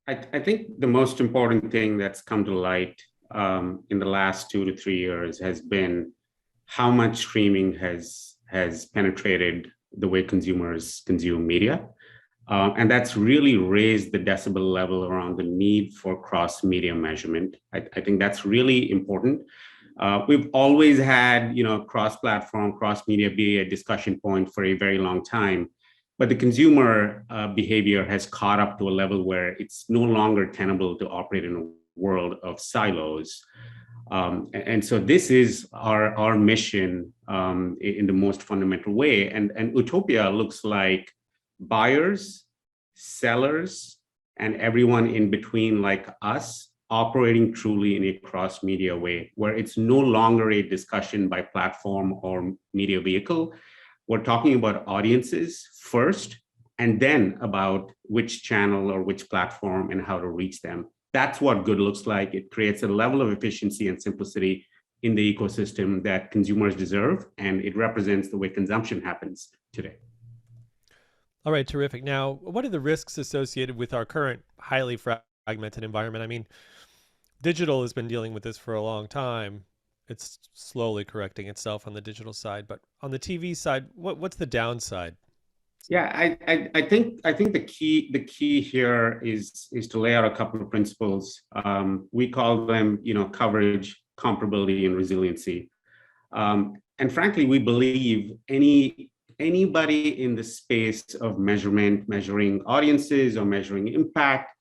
I think the most important thing that's come to light in the last 2 to 3 years has been how much streaming has penetrated the way consumers consume media. And that's really raised the decibel level around the need for cross-media measurement. I think that's really important. We've always had, cross-platform, cross-media be a discussion point for a very long time, but the consumer behavior has caught up to a level where it's no longer tenable to operate in a world of silos. And so this is our mission in the most fundamental way. And Utopia looks like buyers, sellers, and everyone in between like us operating truly in a cross-media way, where it's no longer a discussion by platform or media vehicle. We're talking about audiences first, and then about which channel or which platform and how to reach them. That's what good looks like. It creates a level of efficiency and simplicity in the ecosystem that consumers deserve, and it represents the way consumption happens today. All right, terrific. Now, what are the risks associated with our current highly fragmented environment? I mean, digital has been dealing with this for a long time. It's slowly correcting itself on the digital side, but on the TV side, what's the downside? Yeah, I think the key here is to lay out a couple of principles. We call them, coverage, comparability, and resiliency. And frankly, we believe anybody in the space of measuring audiences or measuring impact,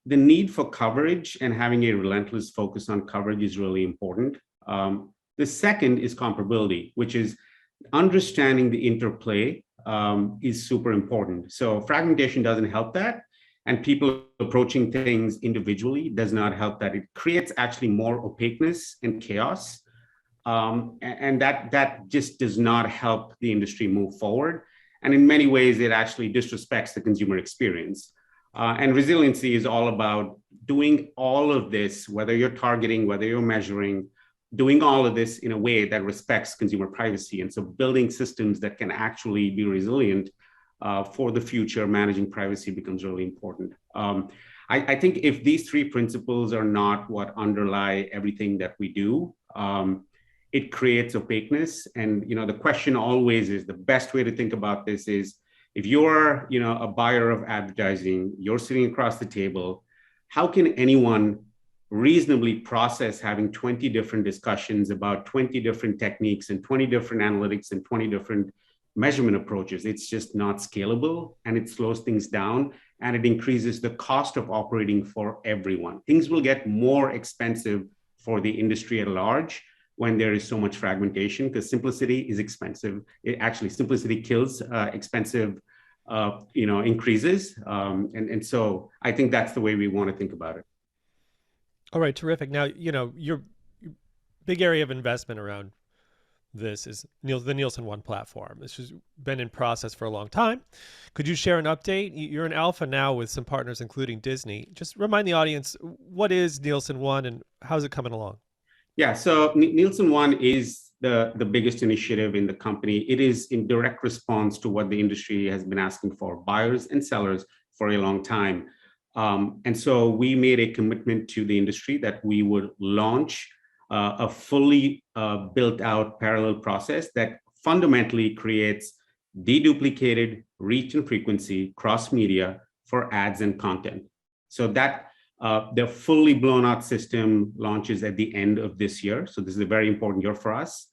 the need for coverage and having a relentless focus on coverage is really important. The second is comparability, which is understanding the interplay is super important. So fragmentation doesn't help that. And people approaching things individually does not help that. It creates actually more opaqueness and chaos. And that just does not help the industry move forward. And in many ways, it actually disrespects the consumer experience. And resiliency is all about doing all of this, whether you're targeting, whether you're measuring, doing all of this in a way that respects consumer privacy. And so building systems that can actually be resilient for the future, managing privacy becomes really important. I think if these three principles are not what underlie everything that we do, it creates opaqueness. And the question always is, the best way to think about this is, if you're a buyer of advertising, you're sitting across the table, how can anyone reasonably process having 20 different discussions about 20 different techniques and 20 different analytics and 20 different measurement approaches? It's just not scalable, and it slows things down, and it increases the cost of operating for everyone. Things will get more expensive for the industry at large when there is so much fragmentation, because simplicity is expensive. Simplicity kills expensive increases. And so I think that's the way we want to think about it. All right, terrific. Now, your big area of investment around this is the Nielsen One platform. This has been in process for a long time. Could you share an update? You're in alpha now with some partners, including Disney. Just remind the audience, what is Nielsen One and how's it coming along? Yeah, so Nielsen One is the biggest initiative in the company. It is in direct response to what the industry has been asking for, buyers and sellers, for a long time. And so we made a commitment to the industry that we would launch a fully built out parallel process that fundamentally creates deduplicated reach and frequency cross media for ads and content. So that the fully blown out system launches at the end of this year. So this is a very important year for us.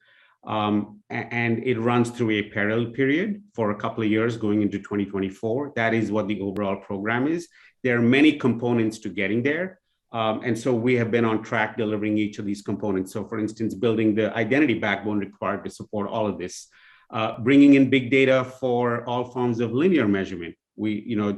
And it runs through a parallel period for a couple of years going into 2024. That is what the overall program is. There are many components to getting there. And so we have been on track delivering each of these components. So for instance, building the identity backbone required to support all of this, bringing in big data for all forms of linear measurement,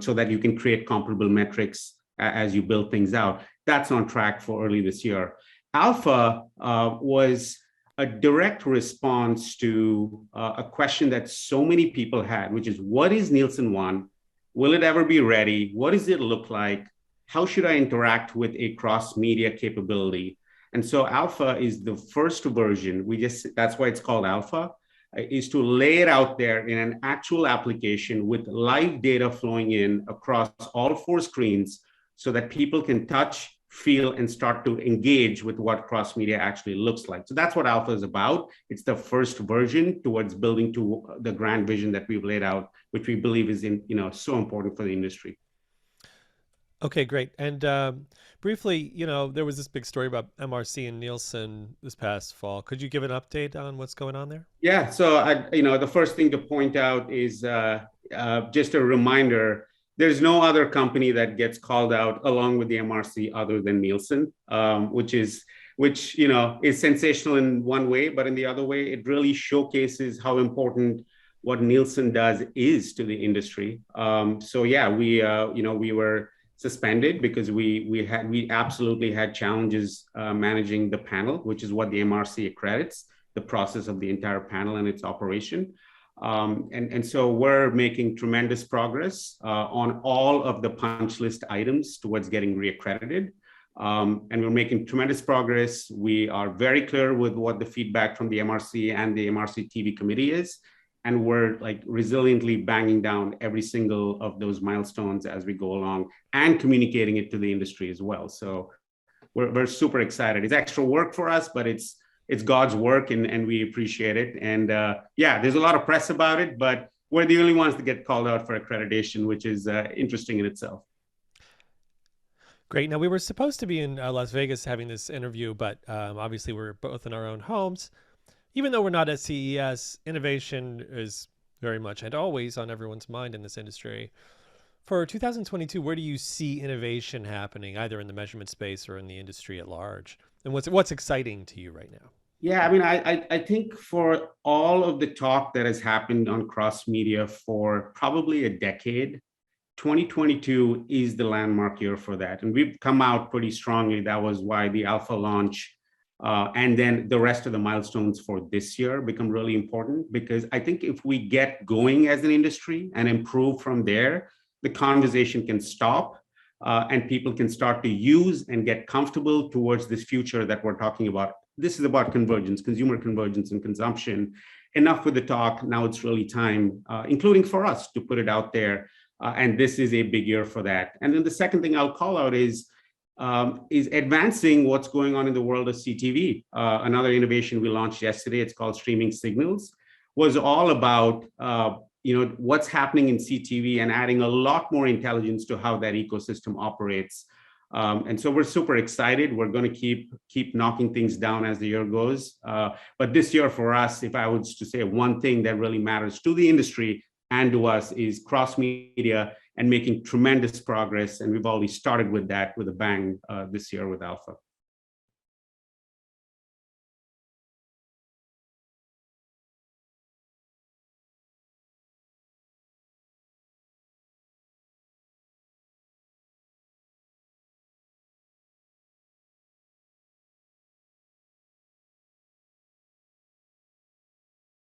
so that you can create comparable metrics as you build things out. That's on track for early this year. Alpha was a direct response to a question that so many people had, which is, what is Nielsen One? Will it ever be ready? What does it look like? How should I interact with a cross-media capability? And so Alpha is the first version. That's why it's called Alpha, is to lay it out there in an actual application with live data flowing in across all four screens, so that people can touch, feel, and start to engage with what cross-media actually looks like. So that's what Alpha is about. It's the first version towards building to the grand vision that we've laid out, which we believe is so important for the industry. Okay, great. And briefly, there was this big story about MRC and Nielsen this past fall. Could you give an update on what's going on there? Yeah. So the first thing to point out is just a reminder. There's no other company that gets called out along with the MRC other than Nielsen, which is sensational in one way, but in the other way, it really showcases how important what Nielsen does is to the industry. So yeah, we were suspended because we absolutely had challenges managing the panel, which is what the MRC accredits, the process of the entire panel and its operation. And so we're making tremendous progress on all of the punch list items towards getting reaccredited. And we're making tremendous progress. We are very clear with what the feedback from the MRC and the MRC TV committee is. And we're like resiliently banging down every single of those milestones as we go along and communicating it to the industry as well. So we're super excited. It's extra work for us, but it's God's work and we appreciate it. And yeah, there's a lot of press about it, but we're the only ones that get called out for accreditation, which is interesting in itself. Great. Now, we were supposed to be in Las Vegas having this interview, but obviously we're both in our own homes. Even though we're not at CES, innovation is very much and always on everyone's mind in this industry. For 2022, where do you see innovation happening, either in the measurement space or in the industry at large? And what's exciting to you right now? Yeah, I mean, I think for all of the talk that has happened on cross media for probably a decade, 2022 is the landmark year for that. And we've come out pretty strongly. That was why the Alpha launch and then the rest of the milestones for this year become really important, because I think if we get going as an industry and improve from there, the conversation can stop and people can start to use and get comfortable towards this future that we're talking about. This is about convergence, consumer convergence and consumption. Enough with the talk. Now it's really time, including for us, to put it out there. And this is a big year for that. And then the second thing I'll call out is advancing what's going on in the world of CTV. Another innovation we launched yesterday, it's called Streaming Signals, was all about what's happening in CTV and adding a lot more intelligence to how that ecosystem operates. And so we're super excited. We're going to keep knocking things down as the year goes. But this year for us, if I was to say one thing that really matters to the industry and to us, is cross media and making tremendous progress. And we've already started with that with a bang this year with Alpha.